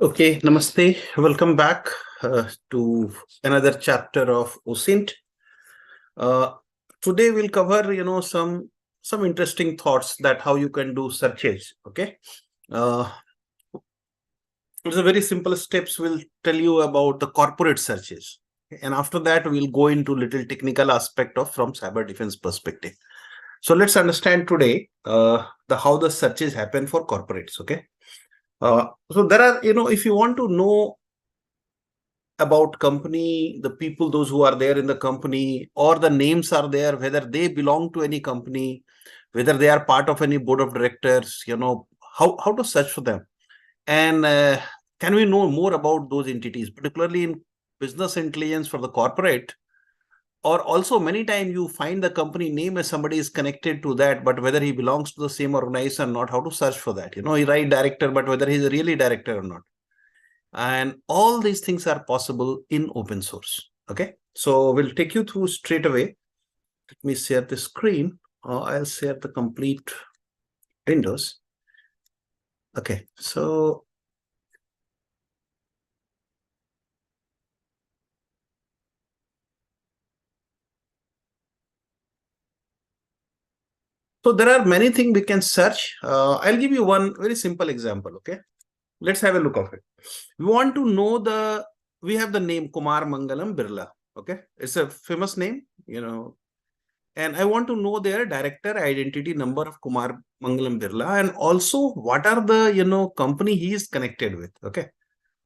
Okay, namaste. Welcome back to another chapter of Osint. Uh, Today we'll cover, some interesting thoughts that how you can do searches. Okay, uh, it's a very simple steps. We'll tell you about the corporate searches, and after that we'll go into little technical aspect of from cyber defense perspective. So let's understand today the how the searches happen for corporates. Okay, so there are if you want to know about company, the people, those who are there in the company, or the names are there, whether they belong to any company, whether they are part of any board of directors, how to search for them. And can we know more about those entities, particularly in business intelligence for the corporate, or also many times you find the company name as somebody is connected to that, but whether he belongs to the same organization or not, how to search for that. He write director, but whether he's a really director or not. And all these things are possible in open source. Okay, so we'll take you through straight away. Let me share the screen. I'll share the complete windows. Okay, so there are many things we can search. I'll give you one very simple example. Okay, let's have a look of it. We want to know we have the name Kumar Mangalam Birla. Okay, it's a famous name, and I want to know their director identity number of Kumar Mangalam Birla, and also what are the company he is connected with. Okay,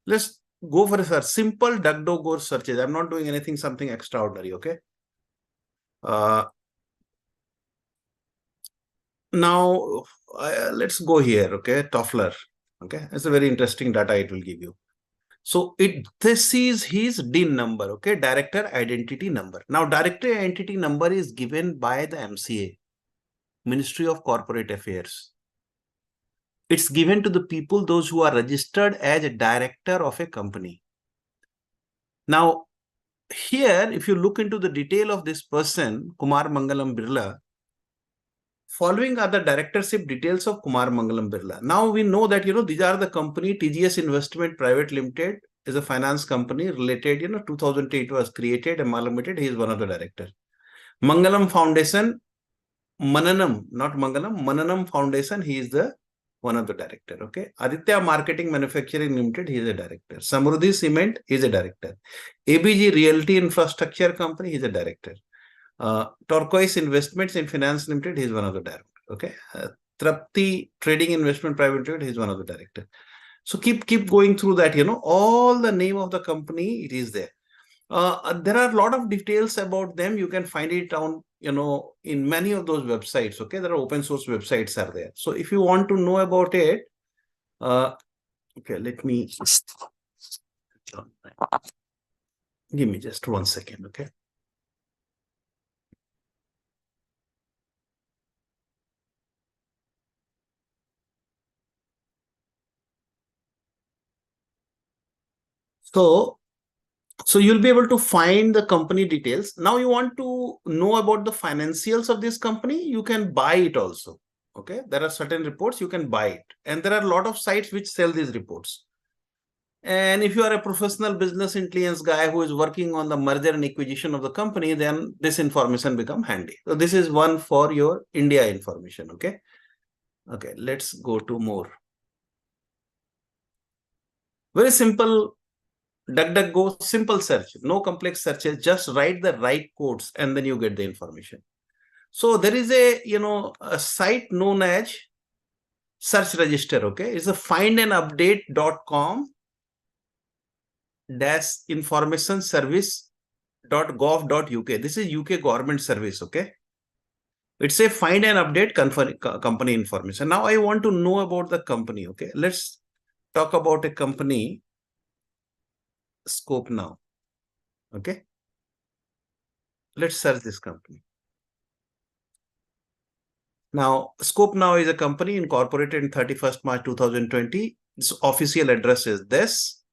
let's go for a search. Simple DuckDuckGo searches. I'm not doing anything something extraordinary. Okay. Now let's go here. Okay, Toffler. Okay, it's a very interesting data it will give you. So this is his DIN number, okay, director identity number. Now, director identity number is given by the MCA, Ministry of Corporate Affairs. It's given to the people, those who are registered as a director of a company. Now, here, if you look into the detail of this person, Kumar Mangalam Birla, following are the directorship details of Kumar Mangalam Birla. Now we know that, these are the company TGS Investment Private Limited is a finance company related, 2008 was created, amalgamated. He is one of the directors. Mangalam Foundation, Mananam, not Mangalam, Mananam Foundation, he is the one of the director. Okay. Aditya Marketing Manufacturing Limited, he is a director. Samruddhi Cement, he is a director. ABG Realty Infrastructure Company, he is a director. Turquoise Investments and Finance Limited, he is one of the directors. Okay. Trapti Trading Investment Private Limited, he is one of the directors. So keep going through that, all the name of the company, it is there. There are a lot of details about them. You can find it on, in many of those websites. Okay, there are open source websites are there. So if you want to know about it, okay, let me give me just 1 second. Okay. So you'll be able to find the company details. Now you want to know about the financials of this company, you can buy it also. Okay, there are certain reports you can buy it, and there are a lot of sites which sell these reports. And if you are a professional business intelligence guy who is working on the merger and acquisition of the company, then this information become handy. So this is one for your India information. Okay. Okay, let's go to more. Very simple. DuckDuckGo, simple search, no complex searches, just write the right codes and then you get the information. So there is a site known as search register. Okay, it's a findandupdate.com information service.gov.uk. This is UK government service. Okay, it's a find and update company information. Now I want to know about the company. Okay, let's talk about a company scope now. Okay, let's search this company. Now, Scope Now is a company incorporated in 31st March 2020. Its official address is this.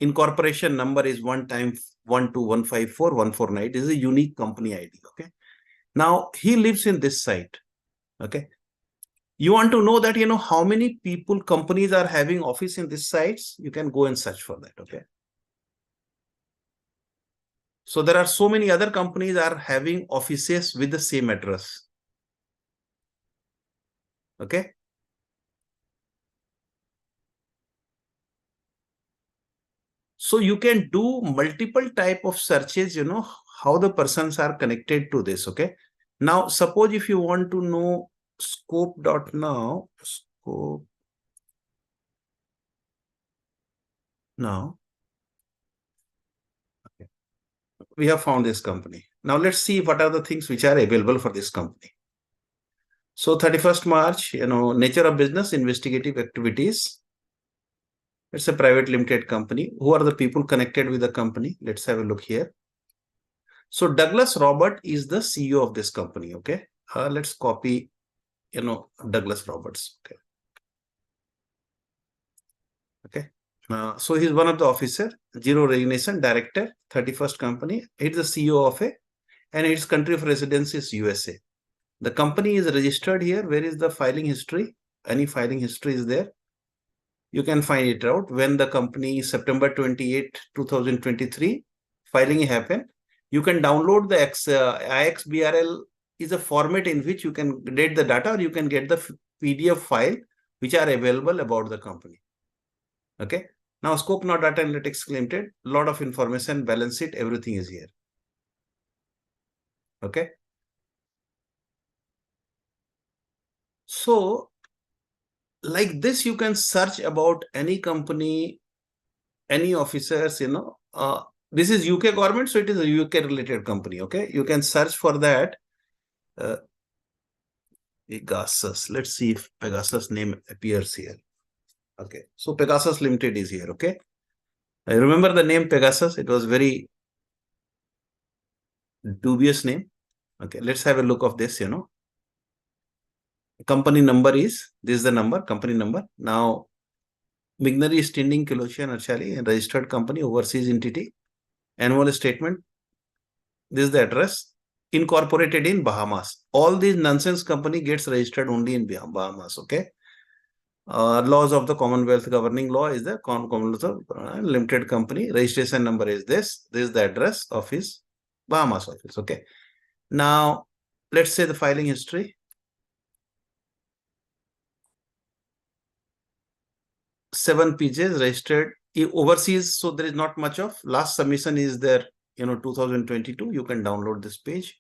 Incorporation number is 121541498. This is a unique company ID. Okay. Now, he lives in this site. Okay. You want to know that, how many people, companies are having office in these sites? You can go and search for that, okay? So there are so many other companies are having offices with the same address, okay? So you can do multiple type of searches, how the persons are connected to this, okay? Now, suppose if you want to know scope.now, scope now, okay, we have found this company. Now let's see what are the things which are available for this company. So 31st March, nature of business, investigative activities. It's a private limited company. Who are the people connected with the company? Let's have a look here. So Douglas Robert is the CEO of this company, okay? Let's copy, Douglas Roberts, okay? Okay. So he's one of the officer, zero resignation, director, 31st company. He's the CEO of and its country of residence is USA. The company is registered here. Where is the filing history? Any filing history is there? You can find it out when the company September 28, 2023 filing happened. You can download the IXBRL is a format in which you can get the data, or you can get the PDF file which are available about the company. Okay. Now scope now data analytics limited, lot of information, balance sheet, everything is here. Okay. So like this, you can search about any company, any officers, this is UK government, so it is a UK related company. Okay, you can search for that. Pegasus. Let's see if Pegasus name appears here. Okay, so Pegasus Limited is here. Okay, I remember the name Pegasus. It was very dubious name. Okay, let's have a look of this. Company number is, this is the number, company number. Now Mignary Standing Kilosian Archali, registered company, overseas entity, annual statement. This is the address. Incorporated in Bahamas. All these nonsense company gets registered only in Bahamas. Okay. Laws of the Commonwealth governing law is the Commonwealth Limited Company. Registration number is this. This is the address of his Bahamas office. Okay. Now let's say the filing history. 7 pages registered overseas. So there is not much of last submission is there, 2022. You can download this page.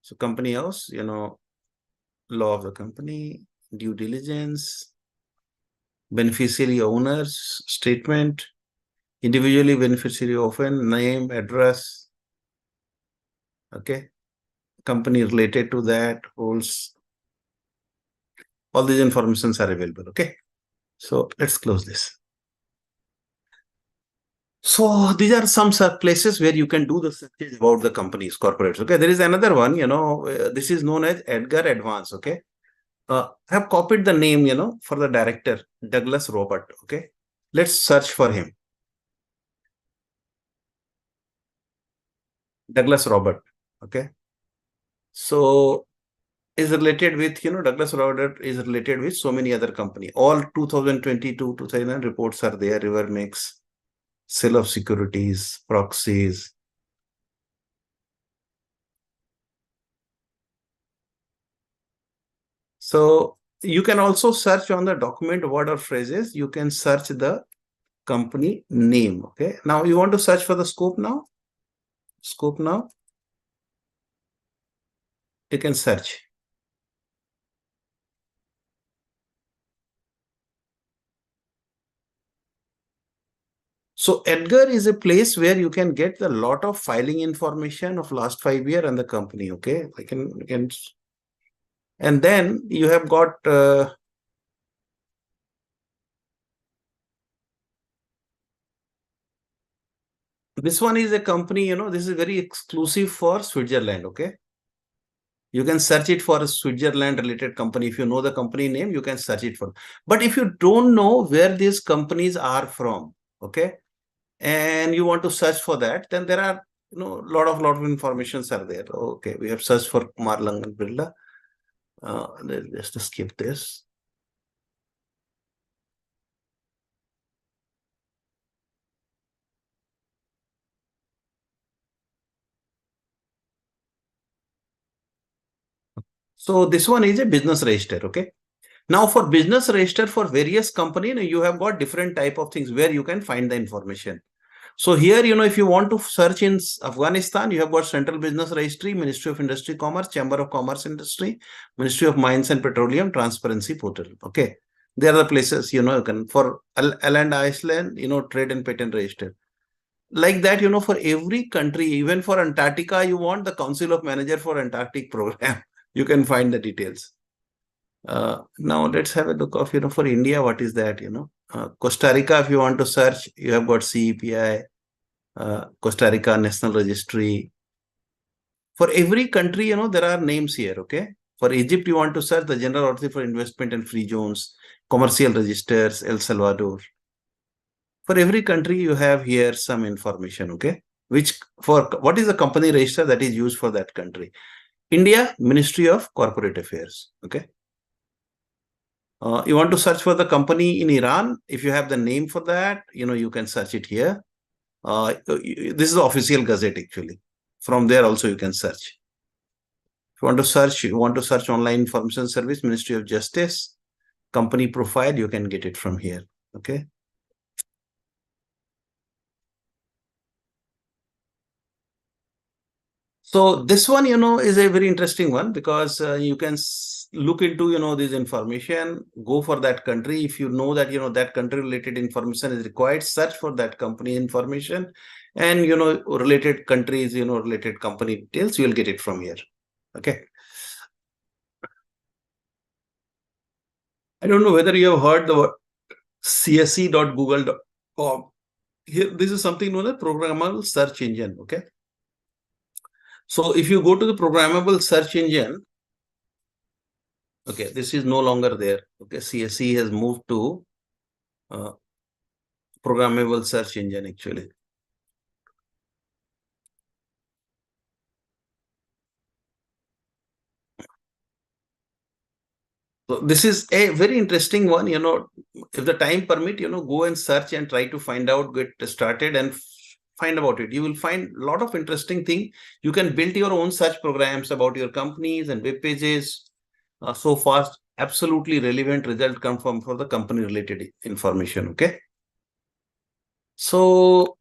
So company house, law of the company, due diligence, beneficiary owners, statement, individually beneficiary often, name, address, okay, company related to that, holds, all these informations are available, okay. So let's close this. So these are some places where you can do the searches about the companies, corporates, okay. There is another one, this is known as Edgar Advance, okay. I have copied the name, for the director, Douglas Robert, okay. Let's search for him. Douglas Robert, okay. So is related with, Douglas Robert is related with so many other company. All 2022, 2009 reports are there, River Mix, sale of securities, proxies. So you can also search on the document word or phrases. You can search the company name, okay. Now you want to search for the scope now. Scope now. You can search. So Edgar is a place where you can get a lot of filing information of last 5 years and the company. Okay, I can, and then you have got this one is a company. This is very exclusive for Switzerland. Okay, you can search it for a Switzerland related company. If you know the company name, you can search it for. But if you don't know where these companies are from, okay, and you want to search for that, then there are lot of informations are there. Okay, we have searched for Kumar Langan Birla. Let's just skip this. So this one is a business register. Okay. Now for business register for various company, you have got different type of things where you can find the information. So here, if you want to search in Afghanistan, you have got Central Business Registry, Ministry of Industry, Commerce, Chamber of Commerce Industry, Ministry of Mines and Petroleum, Transparency Portal. Okay. There are the places, you can, for Island, Iceland, Trade and Patent Register. Like that, for every country, even for Antarctica, you want the Council of Manager for Antarctic Program. You can find the details. Now let's have a look of, for India, what is that, Costa Rica, if you want to search, you have got CEPI, Costa Rica National Registry. For every country, there are names here, okay? For Egypt, you want to search the General Authority for Investment and Free Zones, Commercial Registers, El Salvador. For every country, you have here some information, okay? What is the company register that is used for that country? India, Ministry of Corporate Affairs, okay? You want to search for the company in Iran. If you have the name for that, you can search it here. This is the official gazette actually. From there also you can search. If you want to search online information service, Ministry of Justice, company profile, you can get it from here. Okay. So this one, is a very interesting one because you can look into, this information, go for that country. If you know that, that country related information is required, search for that company information and, related countries, related company details, you will get it from here. Okay. I don't know whether you have heard the word csc.google.com. Here, this is something known as programmable search engine. Okay. So if you go to the programmable search engine, okay, this is no longer there. Okay, CSE has moved to programmable search engine actually. So this is a very interesting one. If the time permit, go and search and try to find out, get started and find about it. You will find a lot of interesting thing. You can build your own search programs about your companies and web pages. So fast, absolutely relevant result come from for the company related information. Okay. So,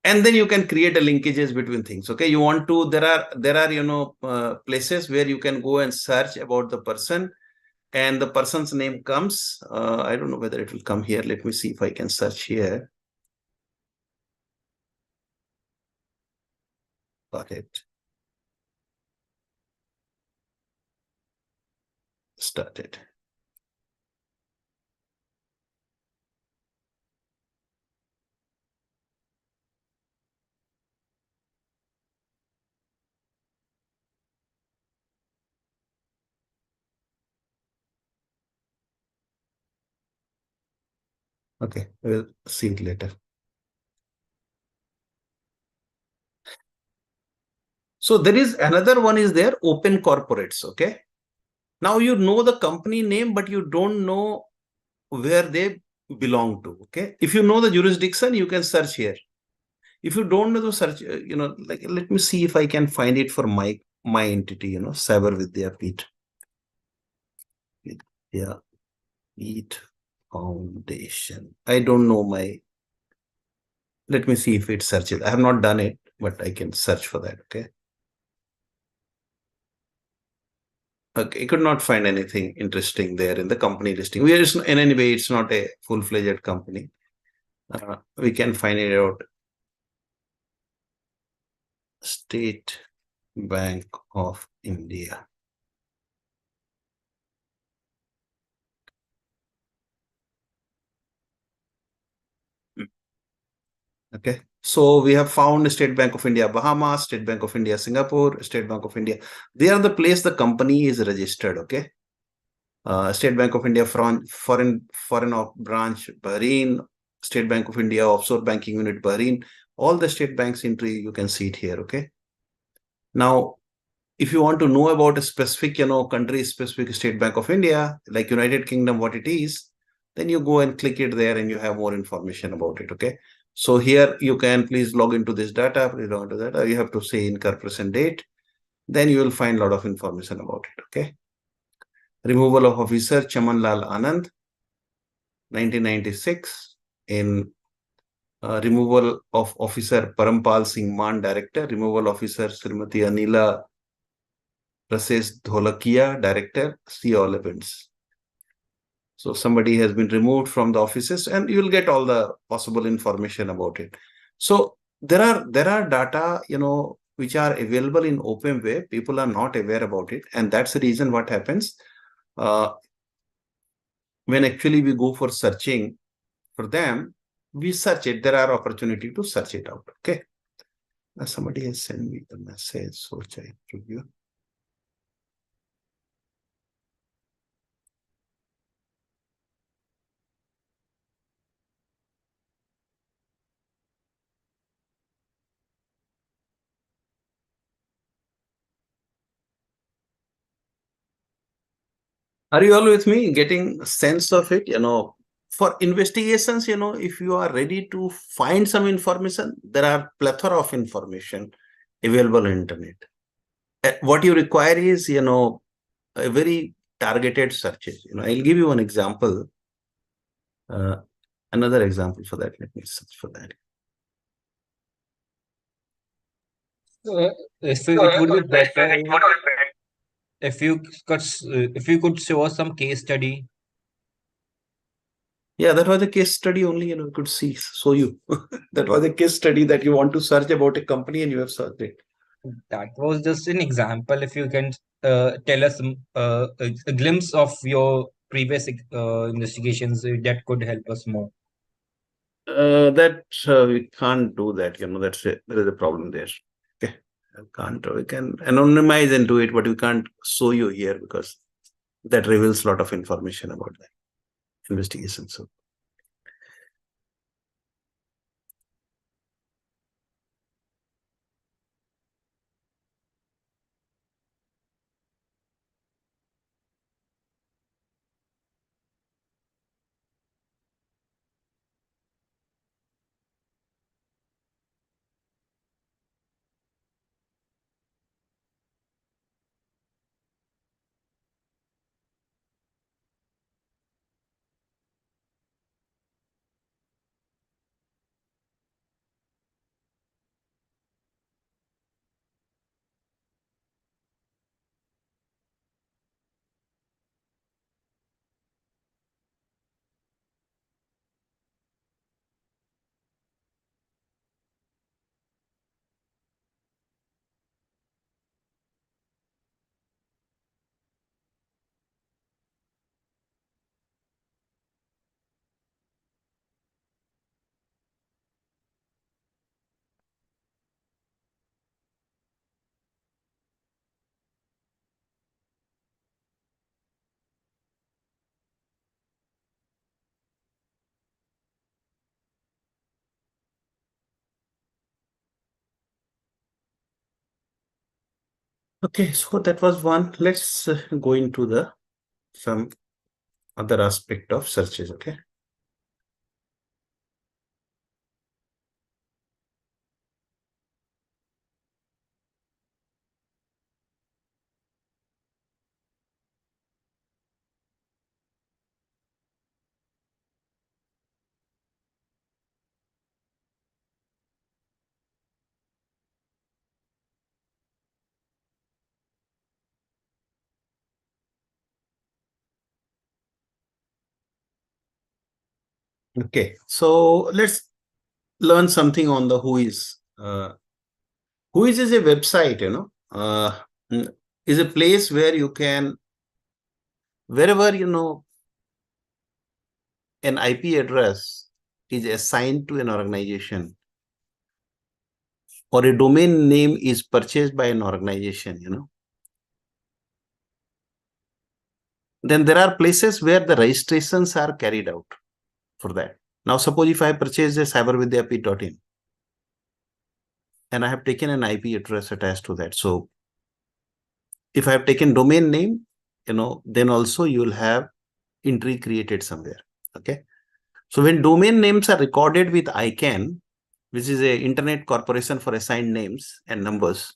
and then you can create a linkages between things. Okay. You want to, there are, places where you can go and search about the person and the person's name comes. I don't know whether it will come here. Let me see if I can search here. Got it. Started. Okay, we'll see it later. So there is another one is there, open corporates. Okay. Now you know the company name, but you don't know where they belong to. Okay. If you know the jurisdiction, you can search here. If you don't know the search, like let me see if I can find it for my entity, Cyber Vidya Peeth. Yeah. Peeth Foundation. I don't know let me see if it searches. I have not done it, but I can search for that. Okay. Okay, I could not find anything interesting there in the company listing. In any way, it's not a full-fledged company. We can find it out. State Bank of India. Okay. So we have found State Bank of India, Bahamas, State Bank of India, Singapore, State Bank of India. They are the place the company is registered. Okay. State Bank of India, foreign branch, Bahrain, State Bank of India, offshore banking unit, Bahrain. All the state banks entry, you can see it here. Okay. Now, if you want to know about a specific, country specific State Bank of India, like United Kingdom, what it is, then you go and click it there and you have more information about it. Okay. So here you can please log into this data, please log into that. You have to say incur present date. Then you will find a lot of information about it. Okay. Removal of officer Chaman Lal Anand, 1996. In removal of officer Parampal Singh Man, director. Removal officer Srimati Anila Rasesh Dholakia, director. See all events. So somebody has been removed from the offices, and you will get all the possible information about it. So there are data, which are available in open web. People are not aware about it, and that's the reason what happens when actually we go for searching for them. We search it. There are opportunity to search it out. Okay. Now somebody has sent me the message, so I review. Are you all with me? Getting a sense of it? For investigations, if you are ready to find some information, there are plethora of information available on internet. What you require is, a very targeted searches. I'll give you an example. Another example for that. Let me search for that. If it would be better if you could show us some case study. Yeah, that was a case study only, you could see, show you. That was a case study that you want to search about a company and you have searched it. That was just an example. If you can tell us a glimpse of your previous investigations, that could help us more. That we can't do that, there is a problem there. Okay. We can anonymize and do it, but we can't show you here because that reveals a lot of information about that investigation. So okay, so that was one. Let's go into the some other aspect of searches. Okay. Okay, so let's learn something on the Whois. Whois is a website, is a place where you can, wherever, an IP address is assigned to an organization or a domain name is purchased by an organization, then there are places where the registrations are carried out for that. Now, suppose if I purchase a cybervidyapit.in and I have taken an IP address attached to that. So if I have taken domain name, then also you will have entry created somewhere. Okay. So when domain names are recorded with ICANN, which is a Internet Corporation for Assigned Names and Numbers,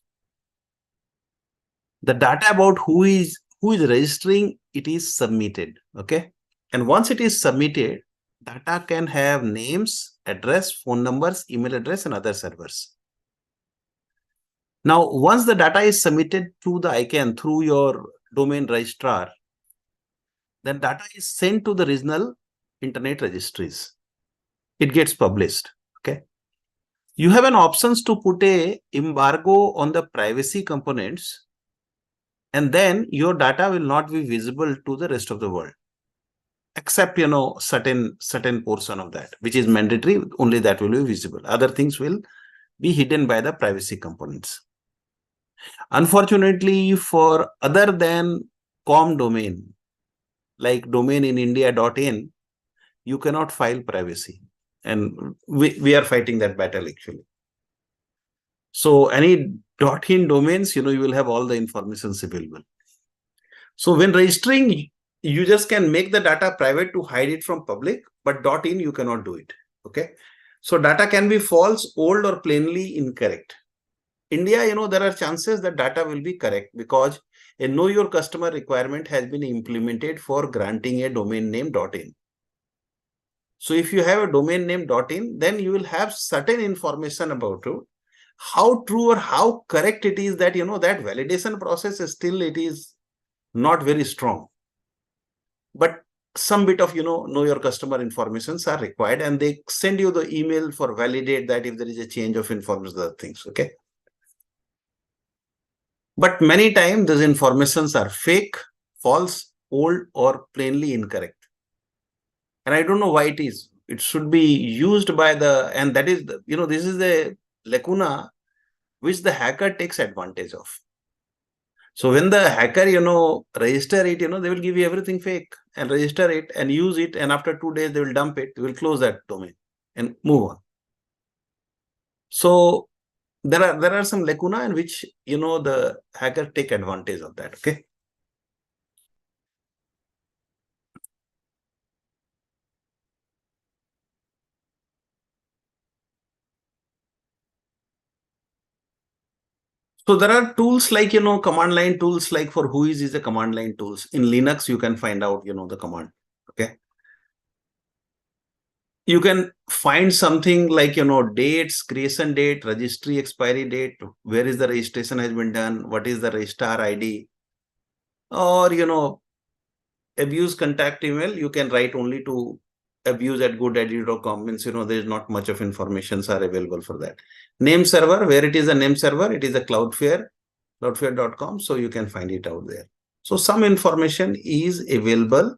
the data about who is registering it is submitted. Okay. And once it is submitted, data can have names, address, phone numbers, email address, and other servers. Now, once the data is submitted to the ICANN through your domain registrar, then data is sent to the regional internet registries. It gets published. Okay. You have an options to put a embargo on the privacy components, and then your data will not be visible to the rest of the world, except certain portion of that, which is mandatory. Only that will be visible. Other things will be hidden by the privacy components. Unfortunately, for other than com domain, like domain in India.in, you cannot file privacy. And we are fighting that battle actually. So any .in domains, you will have all the information available. So when registering, you just can make the data private to hide it from public, but .in you cannot do it. Okay. So data can be false, old, or plainly incorrect. India, there are chances that data will be correct because a know your customer requirement has been implemented for granting a domain name .in. So if you have a domain name .in, then you will have certain information about it. How true or how correct it is that, that validation process is still, it is not very strong. But some bit of, know your customer informations are required, and they send you the email for validate that if there is a change of information, other things. Okay. But many times those informations are fake, false, old, or plainly incorrect. And I don't know why it is. It should be used by and that is, this is the lacuna which the hacker takes advantage of. So when the hacker, register it, they will give you everything fake and register it and use it. And after 2 days, they will dump it. They will close that domain and move on. So there are some lacuna in which, the hacker take advantage of that. Okay. So there are tools like, command line tools like for Whois is a command line tools. In Linux, you can find out, the command. Okay. You can find something like, dates, creation date, registry expiry date, where is the registration has been done, what is the registrar ID, or, abuse contact email. You can write only to abuse@godaddy.com. Means, there is not much of informations are available for that. Name server, where it is a name server, it is a cloudflare.com. So you can find it out there. So some information is available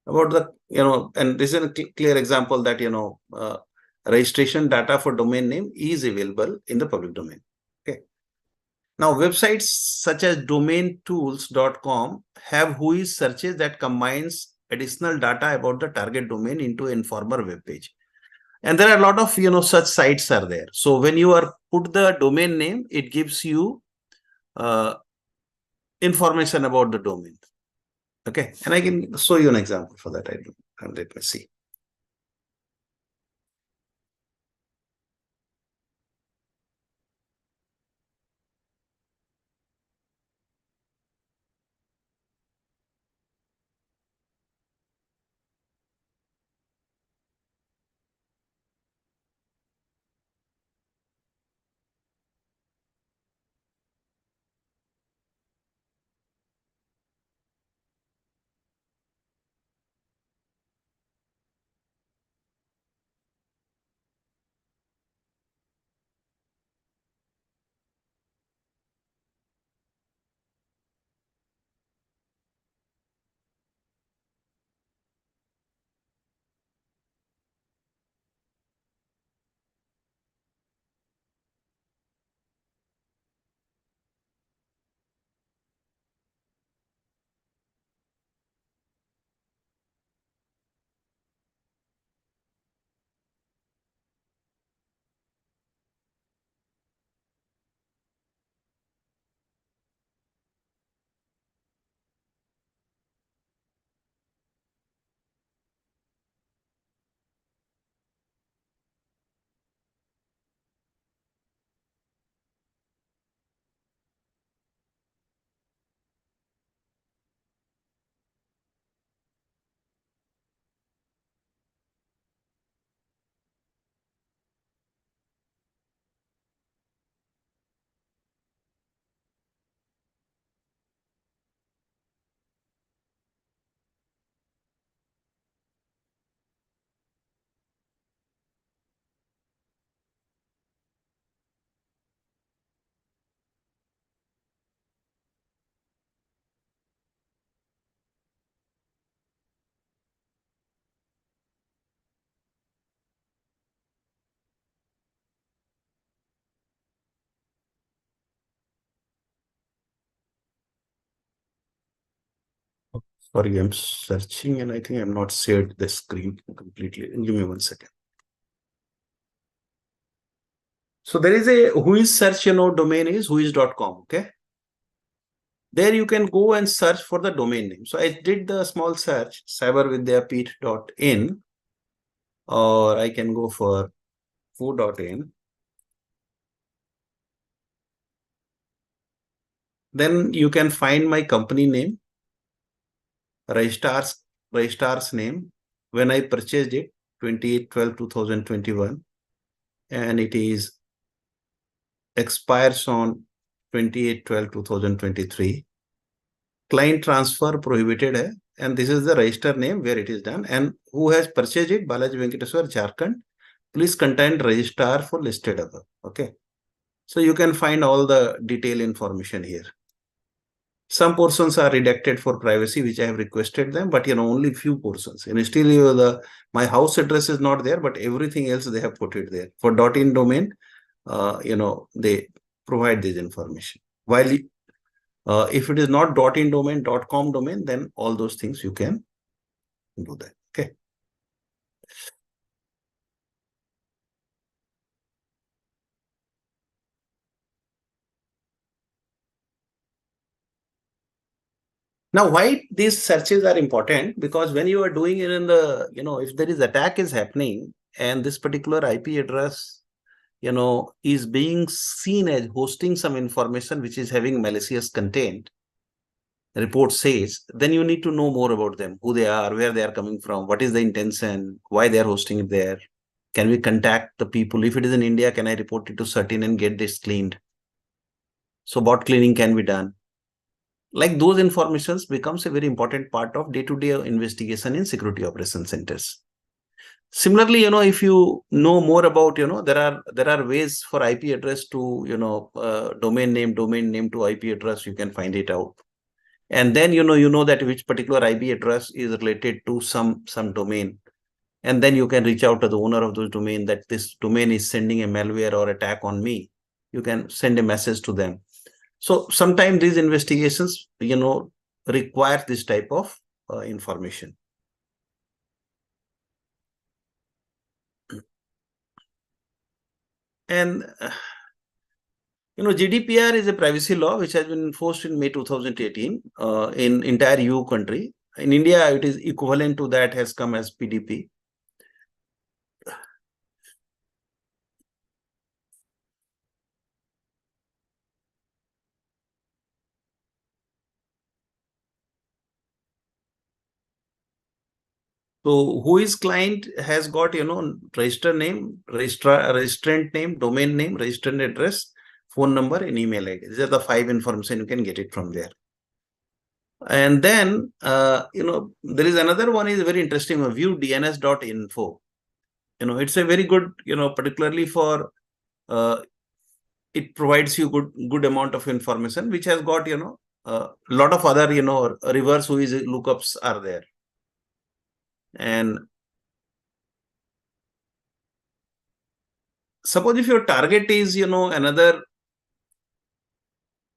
about the, and this is a clear example that, registration data for domain name is available in the public domain. Okay. Now, websites such as domaintools.com have Whois searches that combines additional data about the target domain into an informer web page. And there are a lot of, such sites are there. So when you are put the domain name, it gives you information about the domain. Okay. And I can show you an example for that. Let me see. Sorry, I'm searching and I think I'm not shared the screen completely. Give me 1 second. So there is a whois search, domain is whois.com. Okay. There you can go and search for the domain name. So I did the small search cybervidyapeeth.in, or I can go for foo.in. Then you can find my company name, registrar's name. When I purchased it, 28/12/2021, and it is expires on 28/12/2023. Client transfer prohibited hai, and this is the register name where it is done, and who has purchased it, Balaji Venkateswar, Jharkhand. Please contact registrar for listed above. Okay. So you can find all the detailed information here. Some portions are redacted for privacy, which I have requested them, but only few portions. And still, my house address is not there, but everything else they have put it there. For .in domain, they provide this information. While if it is not .in domain, .com domain, then all those things you can do that. Okay. Now, why these searches are important? Because when you are doing it in the, if there is attack is happening and this particular IP address, is being seen as hosting some information which is having malicious content, report says, then you need to know more about them, who they are, where they are coming from, what is the intention, why they are hosting it there. Can we contact the people? If it is in India, can I report it to certain and get this cleaned? So bot cleaning can be done. Like those informations becomes a very important part of day-to-day investigation in security operation centers. Similarly, if you know more about, there are ways for IP address to, domain name to IP address, you can find it out. And then, you know that which particular IP address is related to some domain. And then you can reach out to the owner of those domain that this domain is sending a malware or attack on me. You can send a message to them. So sometimes these investigations, require this type of information. And, GDPR is a privacy law which has been enforced in May 2018 in entire EU country. In India, it is equivalent to that, has come as PDP. So whois client has got, register name, registrant name, domain name, registrant address, phone number, and email ID. These are the 5 information. You can get it from there. And then, there is another one is very interesting, view dns.info. It's a very good, particularly for, it provides you good amount of information, which has got, a lot of other, reverse whois lookups are there. And suppose if your target is, another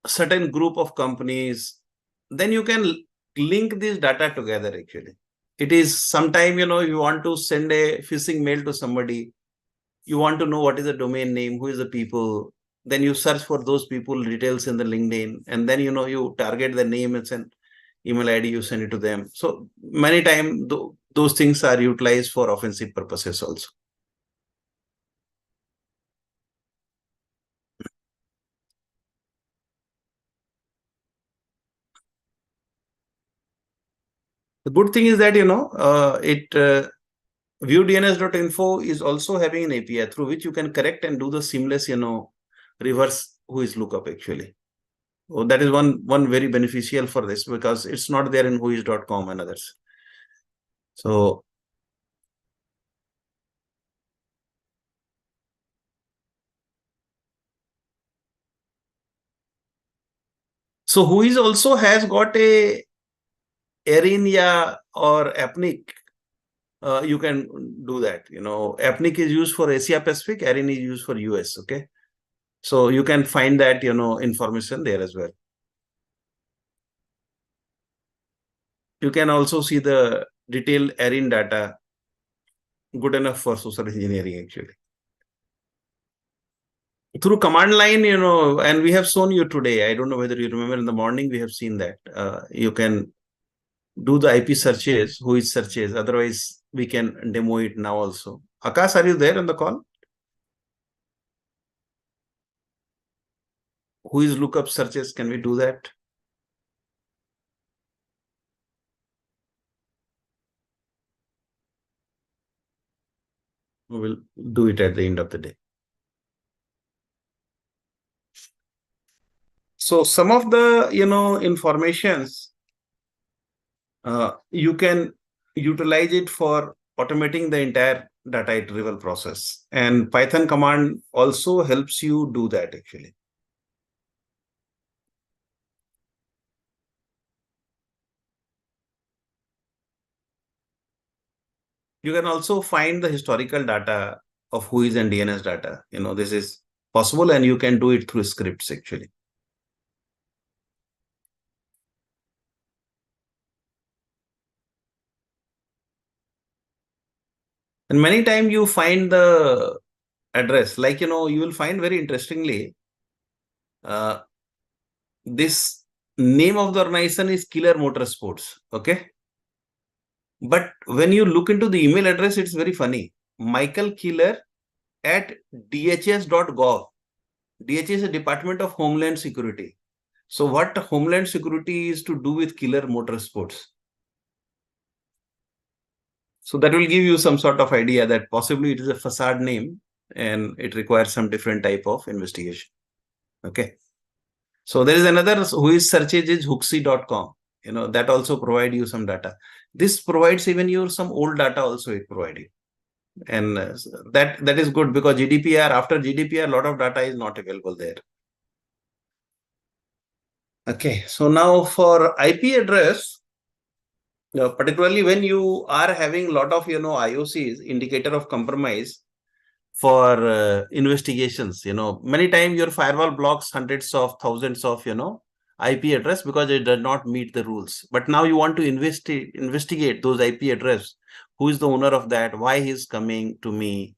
certain group of companies, then you can link this data together actually. It is sometime, you want to send a phishing mail to somebody, you want to know what is the domain name, who is the people, then you search for those people details in the LinkedIn, and then, you target the name and send email ID, you send it to them. So many times those things are utilized for offensive purposes also. The good thing is that, viewdns.info is also having an API through which you can correct and do the seamless, reverse whois lookup actually. So that is one very beneficial for this, because it's not there in whois.com and others. So whois also has got a Arinia or Apnic. You can do that. Apnic is used for Asia Pacific, Arin is used for US. Okay. So you can find that, information there as well. You can also see the detailed ARIN data, good enough for social engineering actually. Through command line, and we have shown you today. I don't know whether you remember in the morning, we have seen that. You can do the IP searches, who is searches. Otherwise, we can demo it now also. Akash, are you there on the call? Who is lookup searches? Can we do that? We will do it at the end of the day. So some of the, informations, you can utilize it for automating the entire data retrieval process. And Python command also helps you do that actually. You can also find the historical data of whois and DNS data. This is possible and you can do it through scripts actually. And many times you find the address, like, you will find very interestingly, uh, this name of the organization is Killer Motorsports. Okay. But when you look into the email address, it's very funny. Michael Killer at dhs.gov. DHS is a Department of Homeland Security. So what Homeland Security is to do with Killer Motorsports? So that will give you some sort of idea that possibly it is a facade name and it requires some different type of investigation. Okay. So there is another who is searches is hooksy.com. That also provide you some data. This provides even you some old data also it provided. And that is good because GDPR, after GDPR, a lot of data is not available there. Okay. So now for IP address, particularly when you are having a lot of, IOCs, indicator of compromise, for investigations, many times your firewall blocks hundreds of thousands of, IP address because it does not meet the rules. But now you want to investigate those IP address. Who is the owner of that? Why he is coming to me?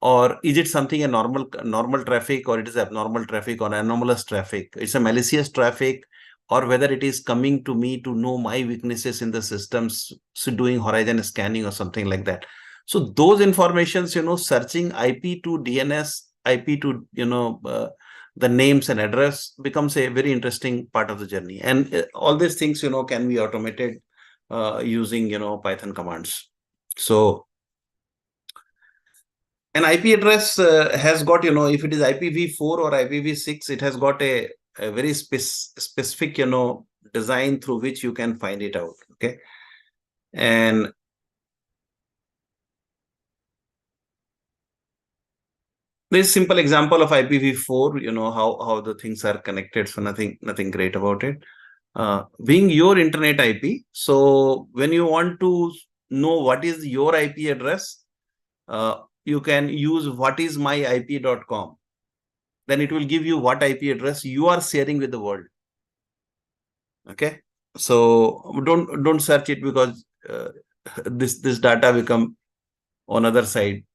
Or is it something a normal traffic, or it is abnormal traffic or anomalous traffic? It's a malicious traffic, or whether it is coming to me to know my weaknesses in the systems, so doing horizon scanning or something like that. So those informations, searching IP to DNS, IP to, the names and address becomes a very interesting part of the journey. And all these things, can be automated using, Python commands. So an IP address has got, if it is IPv4 or IPv6, it has got a very specific, design through which you can find it out. Okay. And this simple example of IPv4, how the things are connected. So nothing great about it. Being your internet IP. So when you want to know what is your IP address, you can use whatismyip.com. Then it will give you what IP address you are sharing with the world. Okay. So don't search it because this data become on other side.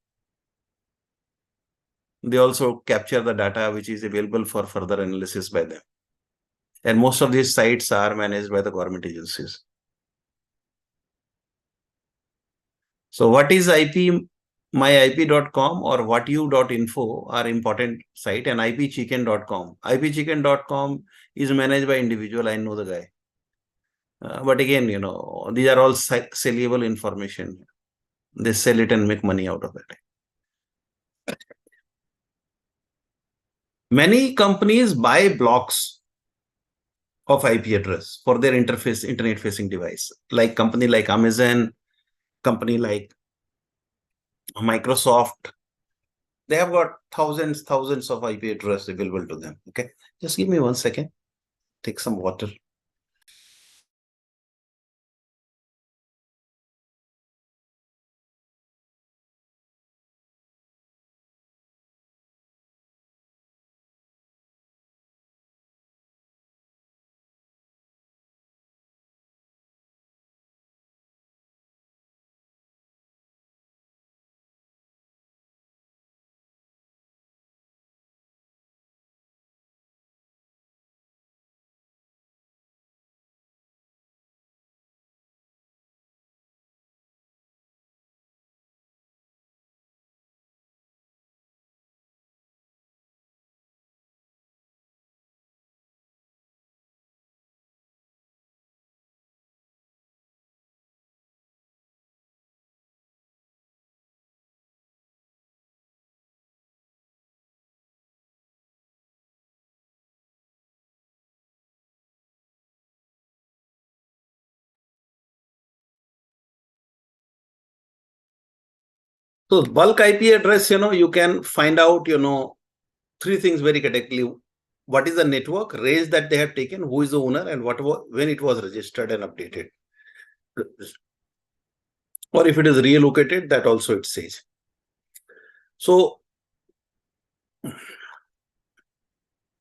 They also capture the data which is available for further analysis by them. And most of these sites are managed by the government agencies. So what is IP? myip.com or whatyou.info are important site, and ipchicken.com. ipchicken.com is managed by individual. I know the guy. But again, these are all sellable information. They sell it and make money out of it. Many companies buy blocks of IP address for their internet facing device, like company like Amazon, company like Microsoft. They have got thousands of IP address available to them. Okay. Just give me 1 second. Take some water. So bulk IP address, you can find out, three things very correctly. What is the network range that they have taken, who is the owner, and when it was registered and updated. Or if it is relocated, that also it says. So,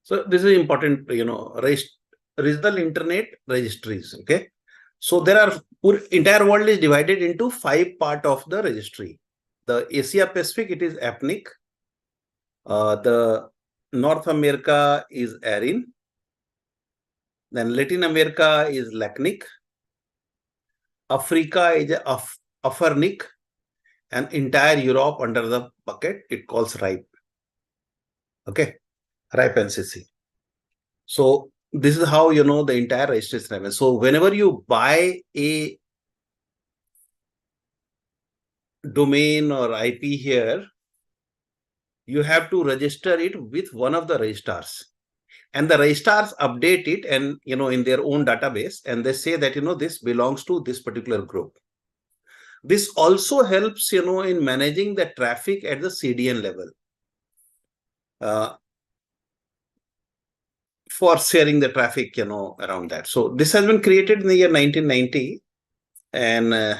this is important, regional internet registries. Okay. So there are entire world is divided into 5 part of the registry. The Asia Pacific, it is APNIC. The North America is ARIN. Then Latin America is LACNIC. Africa is AFRNIC. And entire Europe under the bucket, it calls RIPE. Okay, RIPE NCC. So this is how the entire registration happens. So whenever you buy a domain or IP here, you have to register it with one of the registrars. And the registrars update it and in their own database, and they say that this belongs to this particular group. This also helps in managing the traffic at the CDN level. For sharing the traffic, around that. So this has been created in the year 1990 and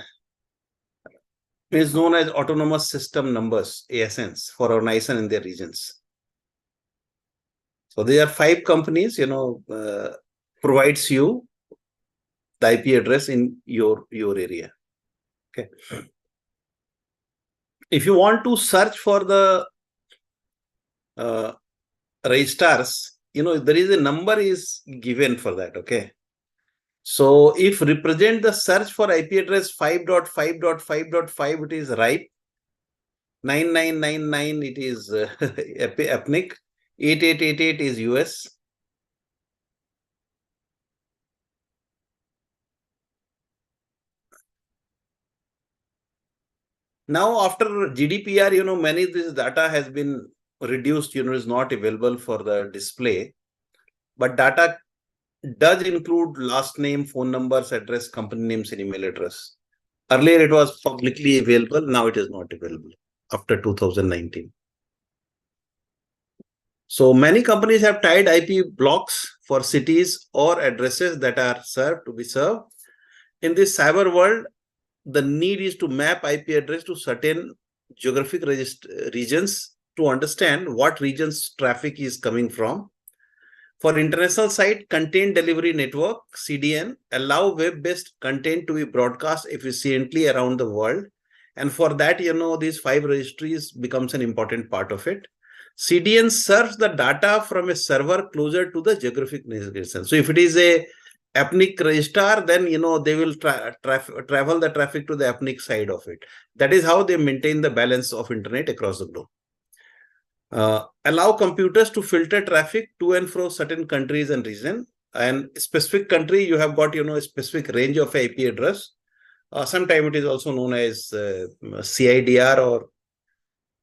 is known as Autonomous System Numbers, ASNs, for organization in their regions. So there are 5 companies, provides you the IP address in your area. Okay. If you want to search for the registrars, there is a number is given for that. Okay. So if represent the search for IP address 5.5.5.5, it is RIPE. 9999, it is APNIC. 8888 is US. Now after GDPR, many of this data has been reduced, is not available for the display. But data does include last name, phone numbers, address, company names, and email address. Earlier it was publicly available. Now it is not available after 2019. So many companies have tied IP blocks for cities or addresses that are served to be served. In this cyber world, the need is to map IP address to certain geographic regions to understand what regions traffic is coming from. For international site, content delivery network, CDN, allow web-based content to be broadcast efficiently around the world. And for that, these 5 registries becomes an important part of it. CDN serves the data from a server closer to the geographic location. So if it is a APNIC registrar, then they will travel the traffic to the APNIC side of it. That is how they maintain the balance of internet across the globe. Allow computers to filter traffic to and from certain countries and region. And specific country, you have got a specific range of IP address. Sometimes it is also known as CIDR or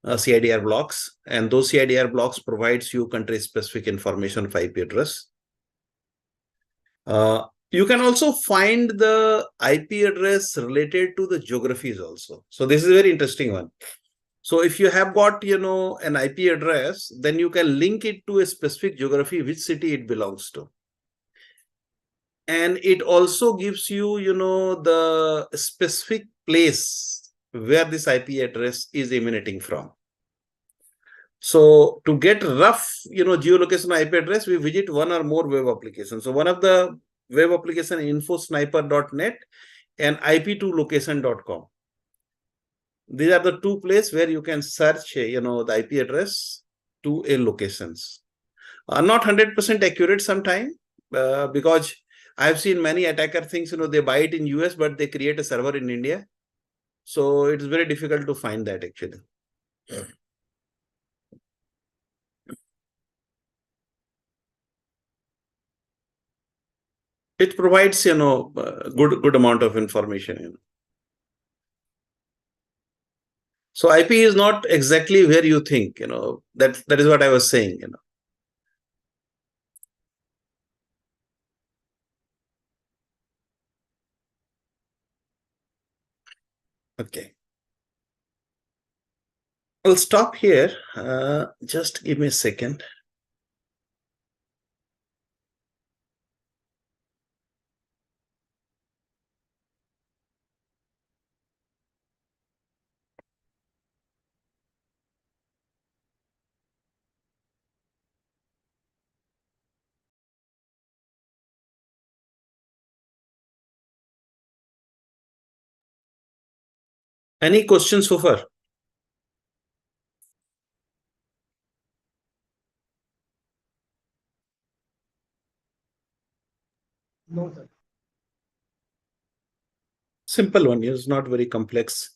CIDR blocks, and those CIDR blocks provides you country specific information of IP address. You can also find the IP address related to the geographies also. So this is a very interesting one. So if you have got, an IP address, then you can link it to a specific geography, which city it belongs to. And it also gives you, the specific place where this IP address is emanating from. So to get rough, geolocation IP address, we visit one or more web applications. So one of the web application infosniper.net and ip2location.com. These are the 2 places where you can search, the IP address to a locations. Not 100% accurate sometime because I've seen many attacker things, they buy it in US, but they create a server in India. So it's very difficult to find that actually. It provides, good amount of information. So IP is not exactly where you think, that is what I was saying, Okay. I'll stop here. Just give me a second. Any questions so far? No, sir. Simple one. It's not very complex.